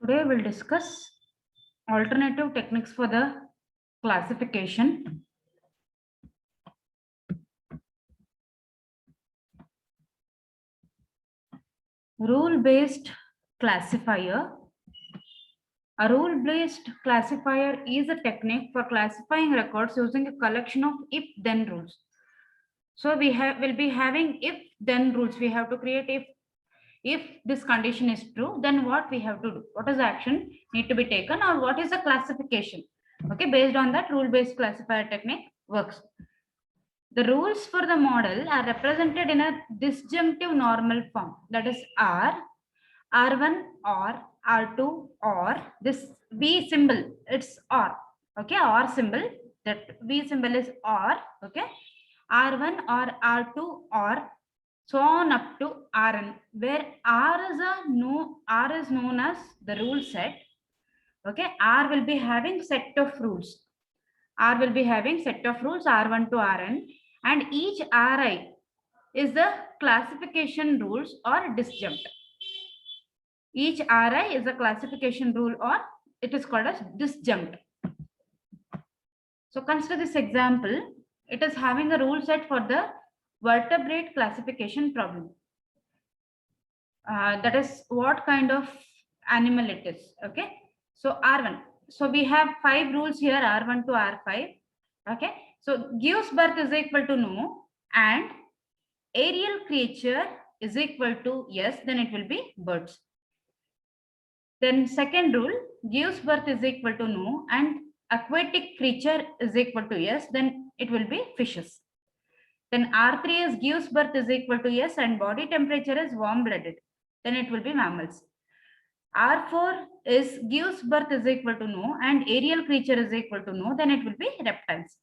Today we'll discuss alternative techniques for the classification. Rule-based classifier. A rule-based classifier is a technique for classifying records using a collection of if-then rules. So will be having if-then rules. We have to create if this condition is true, then what we have to do, what is the action need to be taken, or what is the classification. Okay, based on that, rule-based classifier technique works. The rules for the model are represented in a disjunctive normal form, that is R, R1 or R2 or this V symbol, it's R. Okay, R symbol, that V symbol is R. Okay, R1 or R2 or so on up to Rn, where R is known as the rule set. Okay, R will be having set of rules. R will be having set of rules R1 to Rn, and each Ri is the classification rules or disjunct. Each Ri is a classification rule, or it is called as disjunct. So consider this example. It is having a rule set for the vertebrate classification problem. That is what kind of animal it is. Okay, so R1. So we have 5 rules here, R1 to R5. Okay, so gives birth is equal to no, and aerial creature is equal to yes, then it will be birds. Then second rule, gives birth is equal to no, and aquatic creature is equal to yes, then it will be fishes. Then R3 is gives birth is equal to yes, and body temperature is warm blooded, then it will be mammals. R4 is gives birth is equal to no, and aerial creature is equal to no, then it will be reptiles.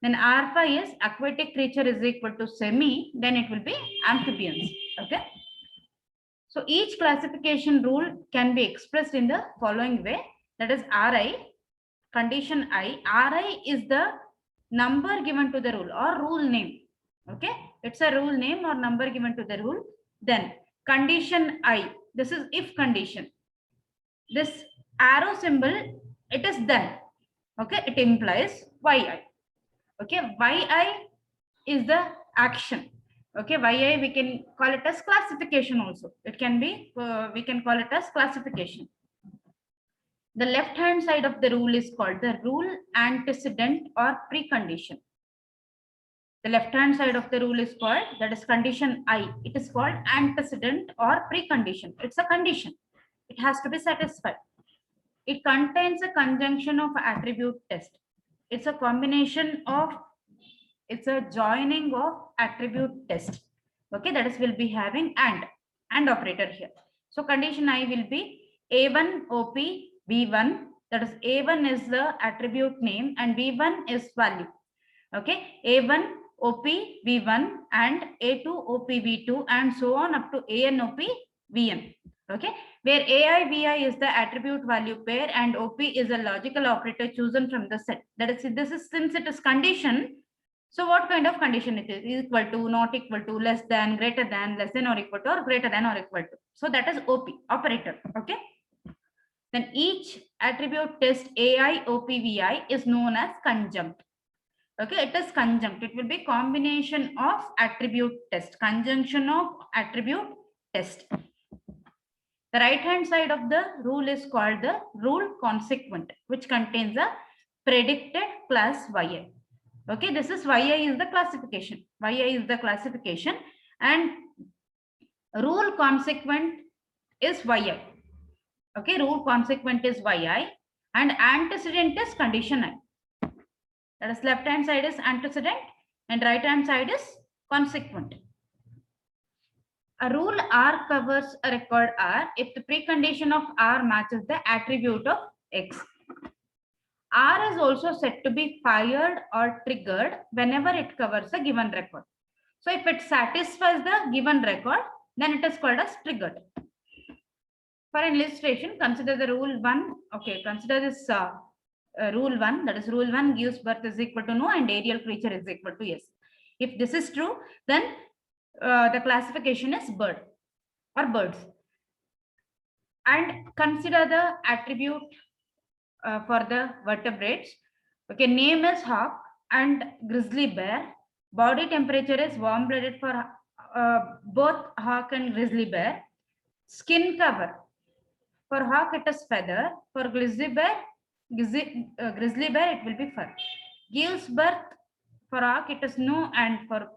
Then R5 is aquatic creature is equal to semi, then it will be amphibians. Okay. So each classification rule can be expressed in the following way. That is Ri, condition I. Ri is the number given to the rule or rule name. Okay, it's a rule name or number given to the rule. Then condition I, this is if condition. This arrow symbol, it is then. Okay, it implies yi. Okay, yi is the action. Okay, yi we can call it as classification also. It can be, we can call it as classification. The left hand side of the rule is called the rule antecedent or precondition. The left hand side of the rule is called, that is condition I. It is called antecedent or precondition. It's a condition. It has to be satisfied. It contains a conjunction of attribute test. It's a combination of, it's a joining of attribute test. Okay, that is will be having and operator here. So condition I will be A1 OP V1. That is A1 is the attribute name and V1 is value. Okay, A1 OP V1 and A2 OP V2 and so on up to AN OP VN. Okay, where AI VI is the attribute value pair and OP is a logical operator chosen from the set. That is, this is since it is condition. So what kind of condition it is? Equal to, not equal to, less than, greater than, less than or equal to, or greater than or equal to. So that is OP operator. Okay. Then each attribute test AI OPVI is known as conjunct. Okay, it is conjunct. It will be combination of attribute test, conjunction of attribute test. The right hand side of the rule is called the rule consequent, which contains a predicted class yi. Okay, this is yi is the classification. Yi is the classification and rule consequent is yi. Okay, rule consequent is yi and antecedent is condition I. That is left hand side is antecedent and right hand side is consequent. A rule R covers a record R if the precondition of R matches the attribute of X. R is also said to be fired or triggered whenever it covers a given record. So if it satisfies the given record, then it is called as triggered. For an illustration, consider the rule 1. Okay, consider this rule 1. That is rule 1 gives birth is equal to no and aerial creature is equal to yes. If this is true, then the classification is bird or birds. And consider the attribute for the vertebrates. Okay, name is hawk and grizzly bear. Body temperature is warm-blooded for both hawk and grizzly bear. Skin cover. For hawk, it is feather. For grizzly bear, it will be fur. Gives birth. For hawk, it is no, and for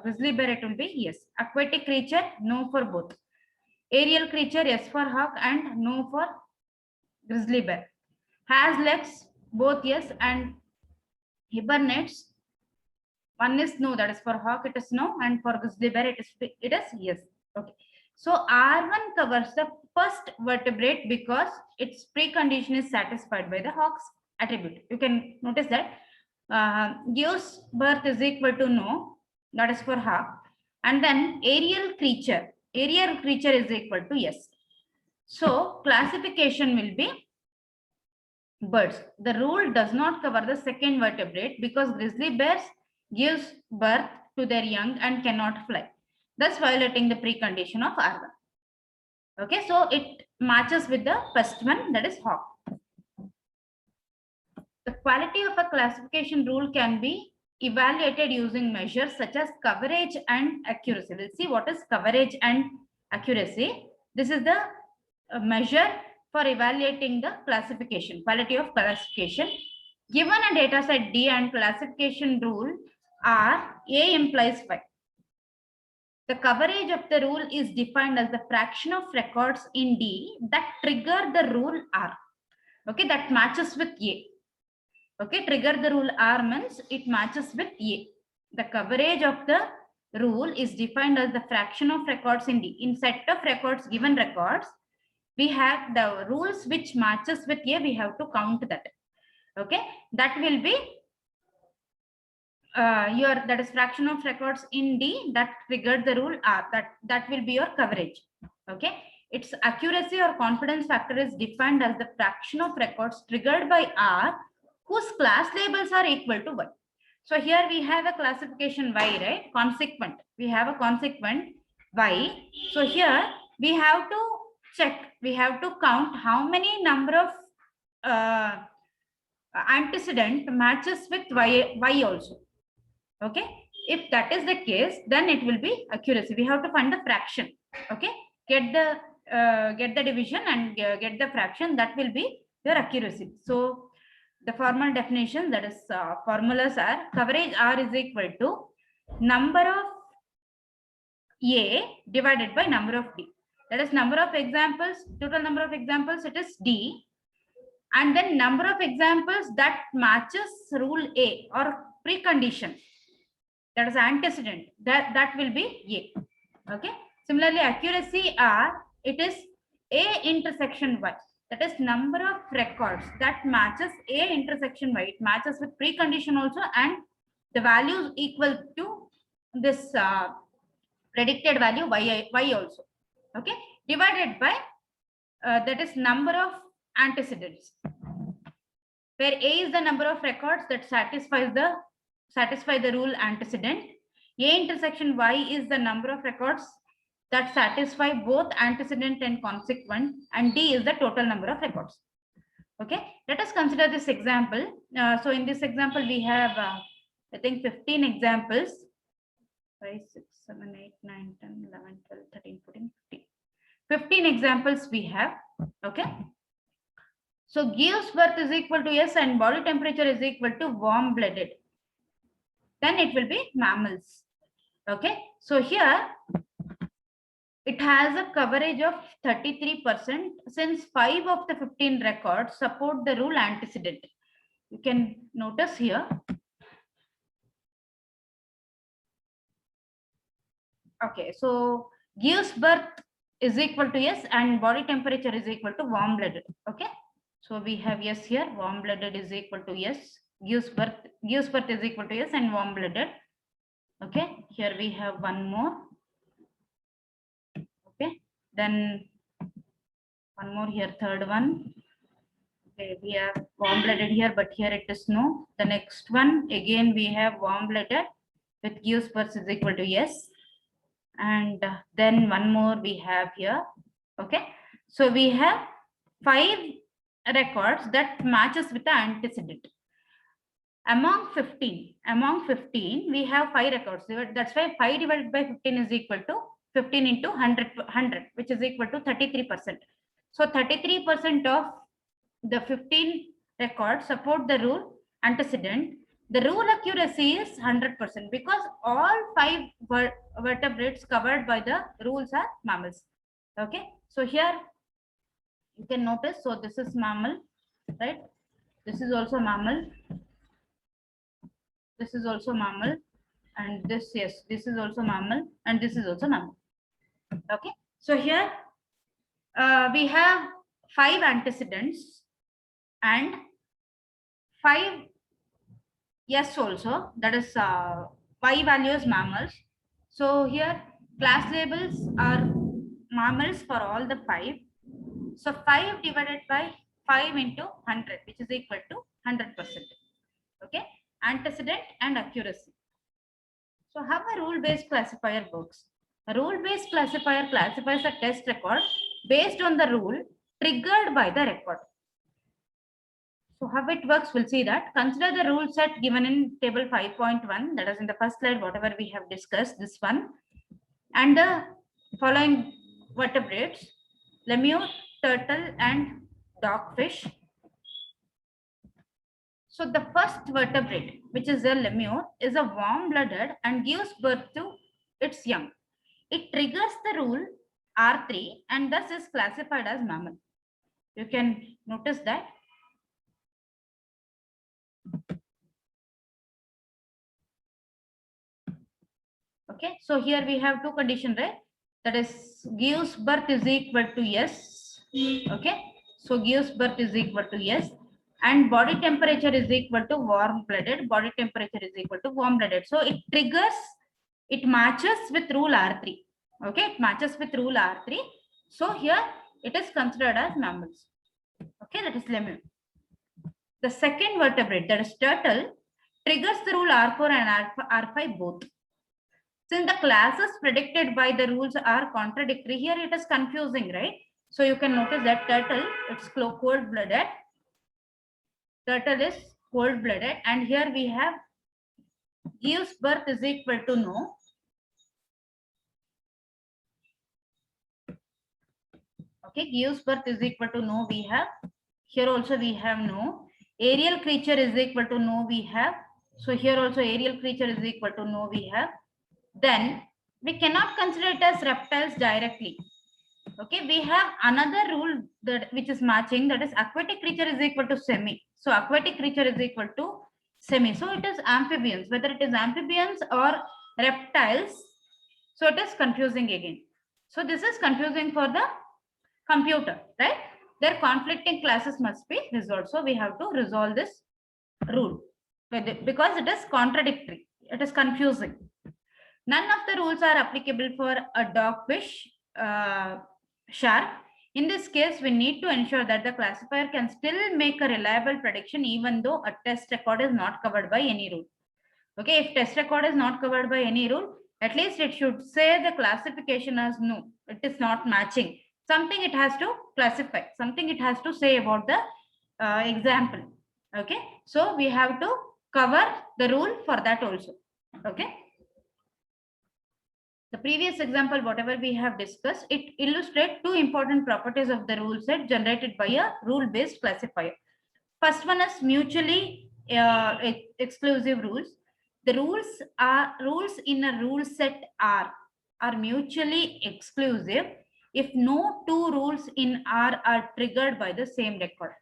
grizzly bear, it will be yes. Aquatic creature, no for both. Aerial creature, yes for hawk and no for grizzly bear. Has legs, both yes, and hibernates. One is no, that is for hawk, it is no, and for grizzly bear, it is yes. Okay. So R1 covers the first vertebrate because its precondition is satisfied by the hawk's attribute. You can notice that gives birth is equal to no, that is for hawk, and then aerial creature is equal to yes. So classification will be birds. The rule does not cover the second vertebrate because grizzly bears gives birth to their young and cannot fly, thus violating the precondition of R1. Okay, so it matches with the first one, that is hawk. The quality of a classification rule can be evaluated using measures such as coverage and accuracy. We'll see what is coverage and accuracy. This is the measure for evaluating the classification, quality of classification. Given a data set D and classification rule R, A implies 5. The coverage of the rule is defined as the fraction of records in D that trigger the rule R. Okay, that matches with A. Okay, trigger the rule R means it matches with A. The coverage of the rule is defined as the fraction of records in D. In set of records, given records, we have the rules which matches with A, we have to count that. Okay, that will be that is fraction of records in D that triggered the rule R. That will be your coverage. Okay, its accuracy or confidence factor is defined as the fraction of records triggered by R whose class labels are equal to Y. So here we have a classification Y, right? Consequent. We have a consequent Y. So here we have to check. We have to count how many number of antecedent matches with Y also. Okay, if that is the case, then it will be accuracy. We have to find the fraction. Okay, get the division and get the fraction. That will be your accuracy. So the formal definition, that is formulas are coverage R is equal to number of A divided by number of D. That is number of examples, total number of examples, it is D, and then number of examples that matches rule A or precondition, that is antecedent, that will be A. Okay, similarly accuracy R, it is A intersection Y, that is number of records that matches A intersection Y. It matches with precondition also, and the values equal to this predicted value Y also. Okay, divided by that is number of antecedents, where A is the number of records that satisfy the rule antecedent. A intersection Y is the number of records that satisfy both antecedent and consequent, and D is the total number of records. Okay, let us consider this example. So in this example, we have I think 15 examples. 5, 6, 7, 8, 9, 10, 11, 12, 13, 14, 15. 15 examples we have. Okay. So gives birth is equal to S and body temperature is equal to warm-blooded. Then it will be mammals. Okay. So here it has a coverage of 33% since 5 of the 15 records support the rule antecedent. You can notice here. Okay, so gives birth is equal to yes and body temperature is equal to warm-blooded. Okay, so we have yes here, warm-blooded is equal to yes, gives birth is equal to yes and warm-blooded. Okay, here we have one more. Okay, then one more here, third one. Okay, we have warm-blooded here, but here it is no. The next one, again we have warm-blooded with gives birth is equal to yes. And then one more we have here. Okay, So we have 5 records that matches with the antecedent. Among 15, we have 5 records. That's why 5 divided by 15 is equal to 15 into 100, which is equal to 33%. So 33% of the 15 records support the rule antecedent. The rule accuracy is 100% because all 5 vertebrates covered by the rules are mammals. Okay, so here you can notice, so this is mammal, right? This is also mammal. This is also mammal, and this, yes, this is also mammal, and this is also mammal. Okay, so here we have 5 antecedents and 5 yes also, that is y values mammals. So here class labels are mammals for all the 5. So 5 divided by 5 into 100, which is equal to 100%. Okay, antecedent and accuracy. So how a rule-based classifier works? A rule-based classifier classifies a test record based on the rule triggered by the record. So how it works, we'll see that. Consider the rule set given in table 5.1, that is in the first slide, whatever we have discussed, this one. And the following vertebrates: lemur, turtle, and dogfish. So the first vertebrate, which is a lemur, is a warm-blooded and gives birth to its young. It triggers the rule R3 and thus is classified as mammal. You can notice that. Okay, so here we have 2 conditions, right? That is gives birth is equal to yes. Okay, so gives birth is equal to yes, and body temperature is equal to warm-blooded. Body temperature is equal to warm-blooded. So it triggers, it matches with rule R3. Okay, it matches with rule R3. So here it is considered as mammals. Okay, that is lemur. The second vertebrate, that is turtle, triggers the rule R4 and R5 both. Since the classes predicted by the rules are contradictory, here it is confusing, right? So you can notice that turtle, it's cold-blooded. Turtle is cold-blooded, and here we have gives birth is equal to no. Okay, gives birth is equal to no. We have here also we have no. Aerial creature is equal to no. We have, so here also aerial creature is equal to no. We have. Then we cannot consider it as reptiles directly. Okay, we have another rule that which is matching, that is aquatic creature is equal to semi. So aquatic creature is equal to semi. So it is amphibians, whether it is amphibians or reptiles. So it is confusing again. So this is confusing for the computer, right? Their conflicting classes must be resolved. So we have to resolve this rule because it is contradictory. It is confusing. None of the rules are applicable for a dogfish, shark. In this case, we need to ensure that the classifier can still make a reliable prediction even though a test record is not covered by any rule. Okay, if test record is not covered by any rule, at least it should say the classification as no, it is not matching. Something it has to classify, something it has to say about the example. Okay, so we have to cover the rule for that also. Okay. The previous example, whatever we have discussed, it illustrates 2 important properties of the rule set generated by a rule-based classifier. First one is mutually exclusive rules. The rules in a rule set are mutually exclusive if no 2 rules in R are triggered by the same record.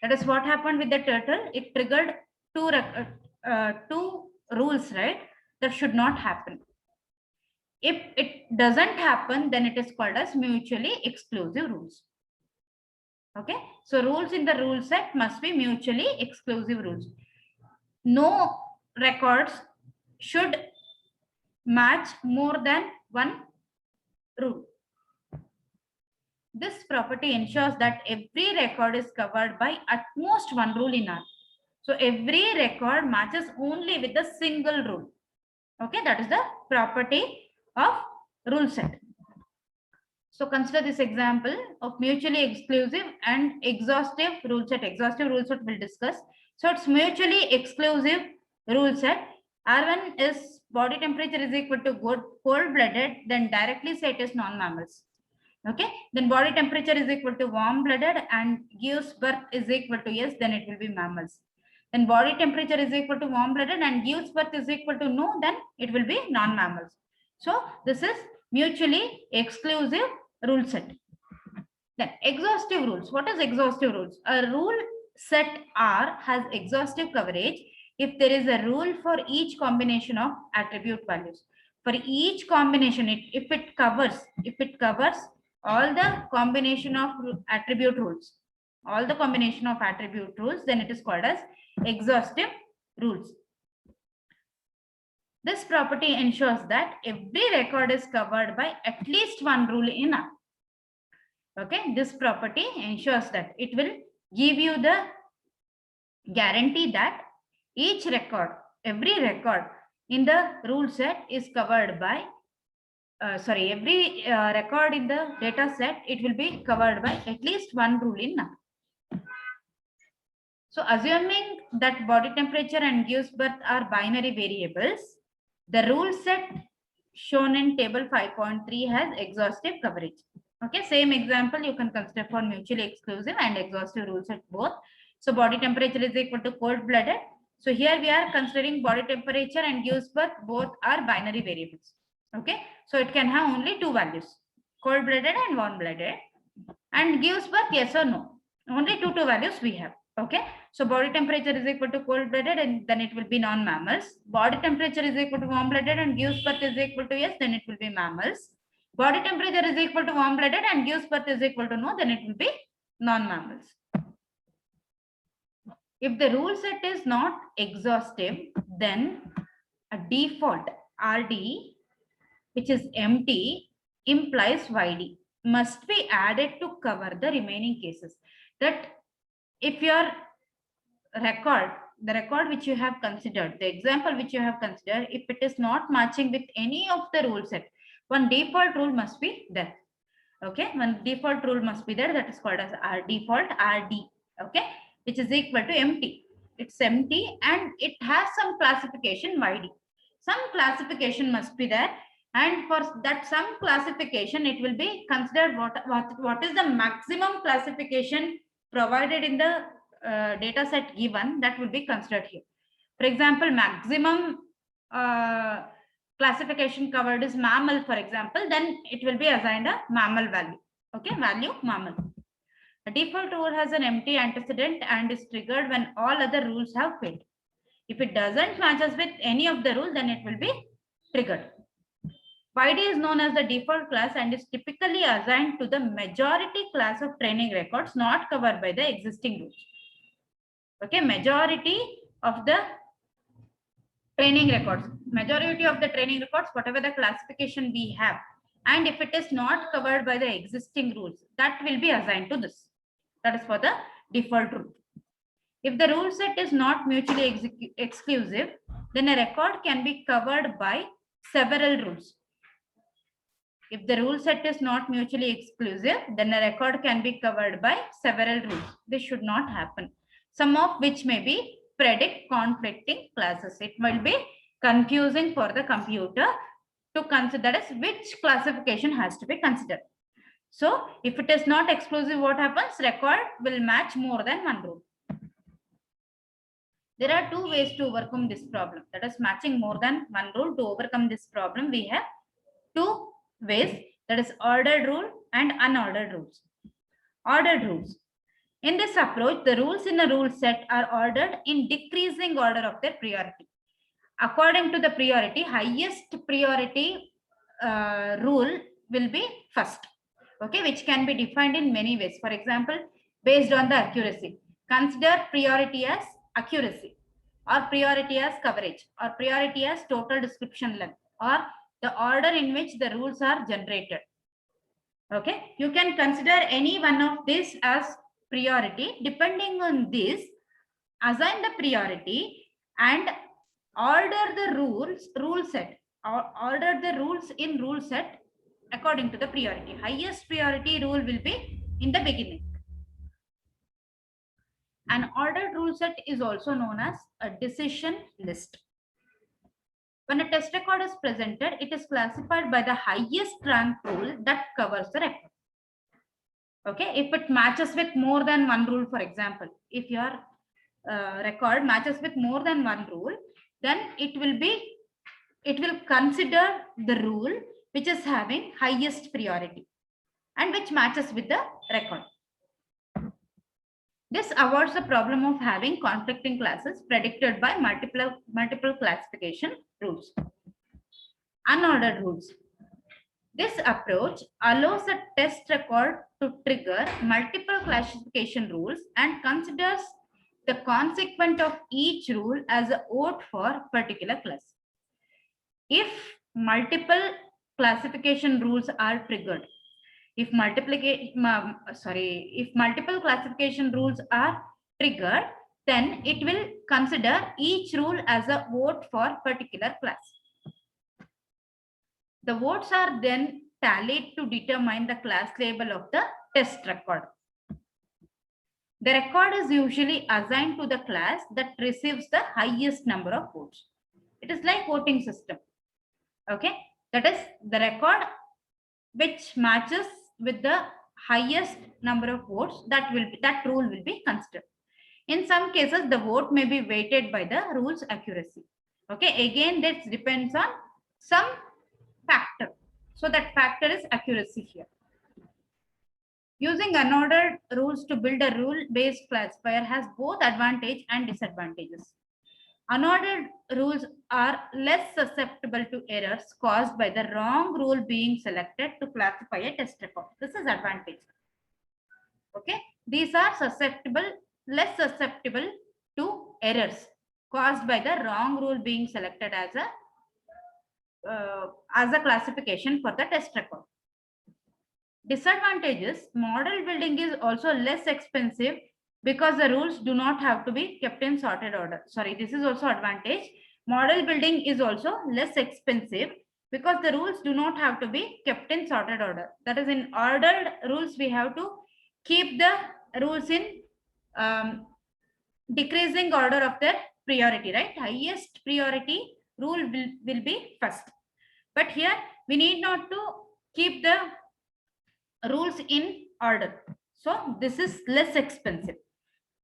That is what happened with the turtle. It triggered 2 rules, right? That should not happen. If it doesn't happen, then it is called as mutually exclusive rules. Okay, so rules in the rule set must be mutually exclusive rules. No records should match more than 1 rule. This property ensures that every record is covered by at most 1 rule in R. So every record matches only with a single rule. Okay, that is the property of rule set. So consider this example of mutually exclusive and exhaustive rule set. Exhaustive rule set we'll discuss. So it's mutually exclusive rule set. R1 is body temperature is equal to cold-blooded, then directly say it is non-mammals. Okay, then body temperature is equal to warm-blooded and gives birth is equal to yes, then it will be mammals. Then body temperature is equal to warm-blooded and gives birth is equal to no, then it will be non-mammals. So this is mutually exclusive rule set. Then exhaustive rules. What is exhaustive rules? A rule set R has exhaustive coverage if there is a rule for each combination of attribute values. For each combination, if it covers all the combination of attribute rules, then it is called as exhaustive rules. This property ensures that every record is covered by at least one rule in R. Okay, this property ensures that it will give you the guarantee that every record in the rule set is covered by every record in the data set, it will be covered by at least one rule in R. So assuming that body temperature and gives birth are binary variables, the rule set shown in table 5.3 has exhaustive coverage. Okay, same example you can consider for mutually exclusive and exhaustive rule set both. So body temperature is equal to cold-blooded. So here we are considering body temperature and gives birth both are binary variables. Okay, so it can have only two values, cold-blooded and warm-blooded, and gives birth yes or no. Only two values we have. Okay, so body temperature is equal to cold-blooded and then it will be non-mammals. Body temperature is equal to warm-blooded and gives birth is equal to yes, then it will be mammals. Body temperature is equal to warm-blooded and gives birth is equal to no, then it will be non-mammals. If the rule set is not exhaustive, then a default RD, which is empty, implies YD, must be added to cover the remaining cases. That if your the record which you have considered, the example which you have considered, if it is not matching with any of the rule set, one default rule must be there. Okay, one default rule must be there, that is called as our default RD. Okay, which is equal to empty. It's empty and it has some classification YD. Some classification must be there, and for that some classification it will be considered what is the maximum classification provided in the data set given, that will be considered here. For example, maximum classification covered is mammal, for example, then it will be assigned a mammal value. Okay, value mammal. A default rule has an empty antecedent and is triggered when all other rules have failed. If it doesn't matches with any of the rules, then it will be triggered. YD is known as the default class and is typically assigned to the majority class of training records not covered by the existing rules. Okay, majority of the training records, whatever the classification we have, and if it is not covered by the existing rules, that will be assigned to this. That is for the default rule. If the rule set is not mutually exclusive, then a record can be covered by several rules. If the rule set is not mutually exclusive, then a record can be covered by several rules. This should not happen. Some of which may be predict conflicting classes. It might be confusing for the computer to consider as which classification has to be considered. So if it is not exclusive, what happens? Record will match more than one rule. There are two ways to overcome this problem. That is matching more than one rule. To overcome this problem, we have two ways, that is ordered rule and unordered rules. Ordered rules. In this approach, the rules in a rule set are ordered in decreasing order of their priority. According to the priority, highest priority rule will be first. Okay, which can be defined in many ways. For example, based on the accuracy. Consider priority as accuracy, or priority as coverage, or priority as total description length, or the order in which the rules are generated. Okay, you can consider any one of these as priority. Depending on this, assign the priority and order the rule set, or order the rules in rule set according to the priority. Highest priority rule will be in the beginning. An ordered rule set is also known as a decision list. When a test record is presented, it is classified by the highest rank rule that covers the record. Okay, if it matches with more than one rule, for example, if your record matches with more than one rule, then it will consider the rule which is having highest priority and which matches with the record. This avoids the problem of having conflicting classes predicted by multiple classification rules. Unordered rules. This approach allows a test record to trigger multiple classification rules and considers the consequent of each rule as a vote for particular class. If multiple classification rules are triggered, if multiple classification rules are triggered, then it will consider each rule as a vote for particular class. The votes are then tallied to determine the class label of the test record. The record is usually assigned to the class that receives the highest number of votes. It is like voting system. Okay, that is the record which matches with the highest number of votes, that rule will be considered. In some cases, the vote may be weighted by the rule's accuracy. Okay, again, that depends on some factor. So that factor is accuracy here. Using unordered rules to build a rule-based classifier has both advantage and disadvantages. Unordered rules are less susceptible to errors caused by the wrong rule being selected to classify a test record. This is advantage. Okay, these are less susceptible to errors caused by the wrong rule being selected as a classification for the test record. Disadvantages: model building is also less expensive because the rules do not have to be kept in sorted order. Sorry, this is also advantage. Model building is also less expensive because the rules do not have to be kept in sorted order. That is, in ordered rules, we have to keep the rules in decreasing order of their priority, right? Highest priority rule will be first. But here, we need not to keep the rules in order. So this is less expensive.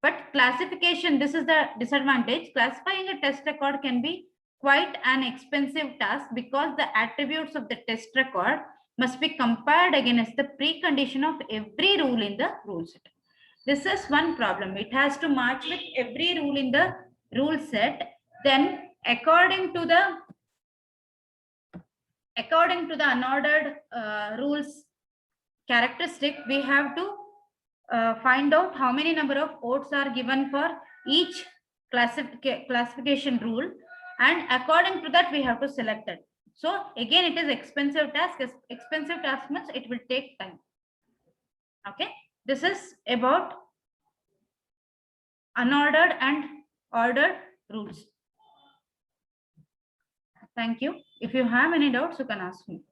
But classification, this is the disadvantage. Classifying a test record can be quite an expensive task because the attributes of the test record must be compared against the precondition of every rule in the rule set. This is one problem. It has to match with every rule in the rule set. Then according to the unordered rules characteristic, we have to find out how many number of votes are given for each classification rule, and according to that we have to select it. So again, it is expensive task. Expensive task means it will take time. Okay, this is about unordered and ordered rules. Thank you. If you have any doubts, you can ask me.